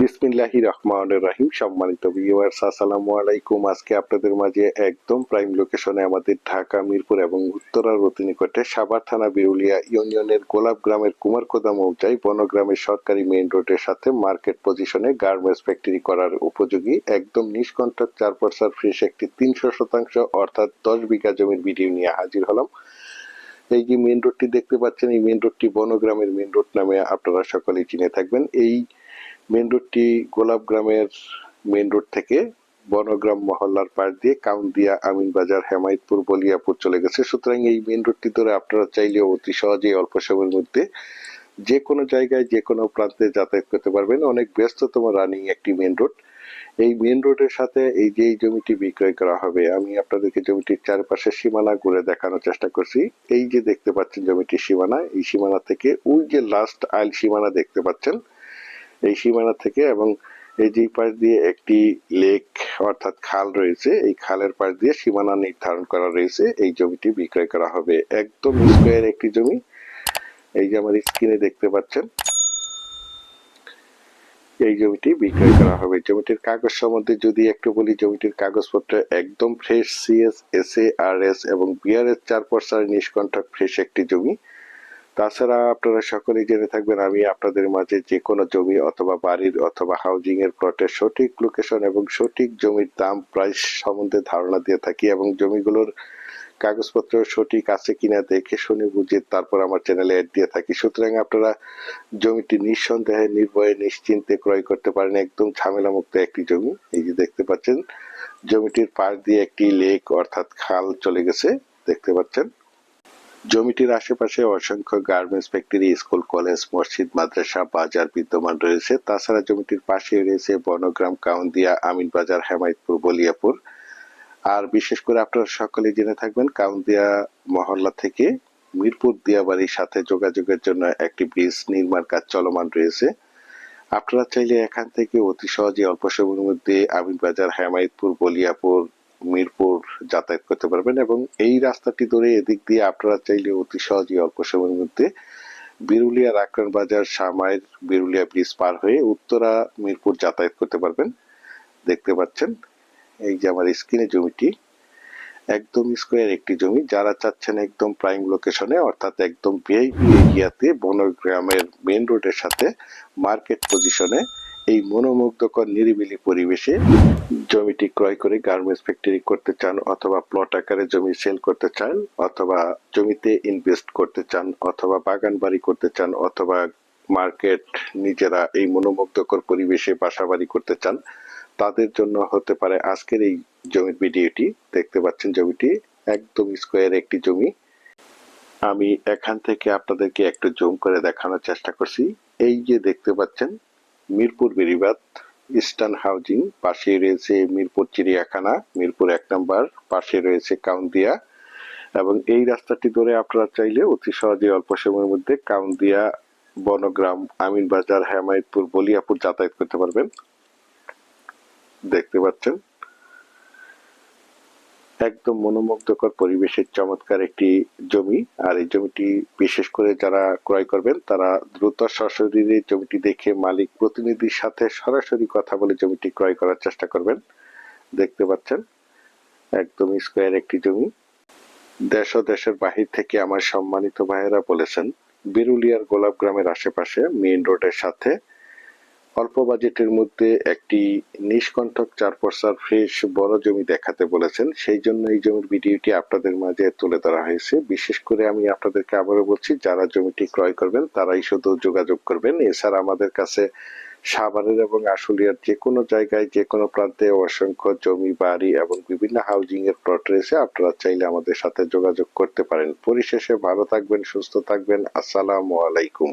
বিসমিল্লাহির রহমানির রহিম। সম্মানিত ভিউয়ার্স, আসসালামু আলাইকুম। আজকে আপনাদের মাঝে একদম প্রাইম লোকেশনে আমাদের ঢাকা মিরপুর এবং উত্তরার অতি নিকটে সাভার থানা বিরুলিয়া ইউনিয়নের গোলাপ গ্রামের কুমারকোদা মৌজায় বনগ্রামের সরকারি মেইন রোডের সাথে মার্কেট পজিশনে গার্মেন্টস ফ্যাক্টরি করার উপযোগী একদম নিষ্কণ্টক 4% ফ্রেশ একটি 300% অর্থাৎ 10 বিঘা জমির ভিডিও নিয়ে হাজির হলাম। এই যে মেইন রোডটি দেখতে পাচ্ছেন, এই মেইন রোডটি বনগ্রামের মেইন রোড নামে আপনারা সকলেই চিনে থাকবেন। এই মেইন রোডটি গোলাপ গ্রামের মেইন রোড থেকে বনগ্রাম মহল্লার পাশ দিয়ে কাউন্দিয়া, আমিনবাজার, হেমায়েতপুর, বলিয়াপুর চলে গেছে। সুতরাং এই মেইন রোডটি ধরে আপনারা চাইলে অতি সহজেই অল্প সময়ের মধ্যে যে কোনো জায়গায় যে কোনো প্রান্তে যাতায়াত করতে পারবেন। অনেক ব্যস্ততম রানিং একটি মেইন রোড। এই মেইন রোডের সাথে এই যে এই জমিটি বিক্রয় করা হবে, আমি আপনাদেরকে জমিটির চারপাশে সীমানা ঘুরে দেখানোর চেষ্টা করছি। এই যে দেখতে পাচ্ছেন জমিটির সীমানা, এই সীমানা থেকে ওই যে লাস্ট আইল সীমানা দেখতে পাচ্ছেন, এই সীমানা থেকে এবং এই যে পাশ দিয়ে একটি লেক অর্থাৎ খাল রয়েছে, এই খালের পাশ দিয়ে সীমানা নির্ধারণ করা রয়েছে। এই জমিটি বিক্রয় করা হবে। একদম স্কোয়ার একটি জমি। এই যে আমার স্ক্রিনে দেখতে পাচ্ছেন, এই জমিটি বিক্রয় করা হবে। জমিটির কাগজ সম্বন্ধে যদি একটু বলি, জমিটির কাগজপত্র একদম ফ্রেশ, সিএস, এসএ, আরএস এবং বিআরএস 4% নিষ্কণ্টক ফ্রেশ একটি জমি। তাছাড়া আপনারা সকলেই জেনে থাকবেন, আমি আপনাদের মাঝে যে কোনো জমি অথবা বাড়ির অথবা হাউজিং এর প্লটের সঠিক লোকেশন এবং সঠিক জমির দাম প্রাইস সম্বন্ধে ধারণা দিয়ে থাকি এবং জমিগুলোর কাগজপত্র সঠিক আছে কিনা দেখে শুনে বুঝে তারপর আমার চ্যানেলে অ্যাড দিয়ে থাকি। সুতরাং আপনারা জমিটি নিঃসন্দেহে নির্ভয়ে নিশ্চিন্তে ক্রয় করতে পারেন। একদম ঝামেলা মুক্ত একটি জমি। এই যে দেখতে পাচ্ছেন, জমিটির পাশ দিয়ে একটি লেক অর্থাৎ খাল চলে গেছে, দেখতে পাচ্ছেন। জমিটির আশেপাশে অসংখ্য গার্মেন্টস ফ্যাক্টরি, স্কুল, কলেজ, মসজিদ, মাদ্রাসা, বাজার বিদ্যমান রয়েছে। তাছাড়া জমিটির পাশেই রয়েছে বনগ্রাম, কাউন্দিয়া, আমিনবাজার, হেমায়েতপুর, বলিয়াপুর। আর বিশেষ করে আপনারা সকলেই জেনে থাকবেন, কাউন্দিয়া মহল্লা থেকে মিরপুর দিয়াবাড়ির সাথে যোগাযোগের জন্য একটি ব্রিজ নির্মাণ কাজ চলমান রয়েছে। আপনারা চাইলে এখান থেকে অতি সহজে অল্প সময়ের মধ্যে আমিনবাজার, হেমায়েতপুর, বলিয়াপুর, মিরপুর যাতায়াত করতে পারবেন এবং এই রাস্তাটি ধরে এদিক দিয়ে আপনারা চাইলে অতি সহজেই অল্প সময়ের মধ্যে বিরুলিয়া, রাকরান বাজার, সামাইর, বিরুলিয়া ব্রিজ পার হয়ে উত্তরা মিরপুর যাতায়াত করতে পারবেন। দেখতে পাচ্ছেন, এই যে আমার স্ক্রিনে জমিটি একদম স্কোয়ার একটি জমি। যারা চাচ্ছেন একদম প্রাইম লোকেশনে অর্থাৎ একদম ভিআইপি এরিয়াতে বনগ্রামের মেইন রোডের সাথে মার্কেট পজিশনে এই মনোমুগ্ধকর নিরিবিলি পরিবেশে জমিটি ক্রয় করে গার্মেন্টস ফ্যাক্টরি করতে চান, অথবা প্লট আকারে জমি সেল করতে চান, অথবা জমিতে ইনভেস্ট করতে চান, অথবা বাগান বাড়ি করতে চান, অথবা মার্কেট নিজেরা এই মনোমুগ্ধকর পরিবেশে বাসা বাড়ি করতে চান, তাদের জন্য হতে পারে আজকের এই জমির ভিডিওটি। দেখতে পাচ্ছেন জমিটি একদম স্কোয়ার একটি জমি। আমি এখান থেকে আপনাদেরকে একটু জুম করে দেখানোর চেষ্টা করছি। এই যে দেখতে পাচ্ছেন, মিরপুর বেড়িবাঁধ, ইস্টার্ন হাউজিং, পাশে রয়েছে মিরপুর চিড়িয়াখানা, মিরপুর 1 নম্বর, পাশে রয়েছে কাউন্দিয়া এবং এই রাস্তাটি ধরে আপনারা চাইলে অতি সহজে অল্প সময়ের মধ্যে কাউন্দিয়া, বনগ্রাম, আমিনবাজার, হেমায়েতপুর, বলিয়াপুর যাতায়াত করতে পারবেন। দেখতে পাচ্ছেন একদম মনোমুগ্ধকর পরিবেশের চমৎকার একটি জমি। আর এই জমিটি বিশেষ করে যারা ক্রয় করবেন তারা দ্রুত সশরীরে জমিটি দেখে মালিক প্রতিনিধির সাথে সরাসরি কথা বলে জমিটি ক্রয় করার চেষ্টা করবেন। দেখতে পাচ্ছেন একদম স্কোয়ার একটি জমি। দেশ ও দেশের বাহির থেকে আমার সম্মানিত ভাইয়েরা বলেছেন, বিরুলিয়ার গোলাপ গ্রামের আশেপাশে মেইন রোডের সাথে অল্প বাজেটের মধ্যে একটি নিষ্কণ্টক 4% ফ্রেশ বড় জমি দেখাতে বলেছেন। সেই জন্য এই জমির ভিডিওটি আপনাদের মাঝে তুলে ধরা হয়েছে। বিশেষ করে আমি আপনাদেরকে আবারও বলছি, যারা জমিটি ক্রয় করবেন তারাই শুধু যোগাযোগ করবেন। এছাড়া আমাদের কাছে সাভারের এবং আশুলিয়ার যে কোনো জায়গায় যে কোনো প্রান্তে অসংখ্য জমি, বাড়ি এবং বিভিন্ন হাউজিং এর প্লট রয়েছে। আপনারা চাইলে আমাদের সাথে যোগাযোগ করতে পারেন। পরিশেষে ভালো থাকবেন, সুস্থ থাকবেন। আসসালামু আলাইকুম।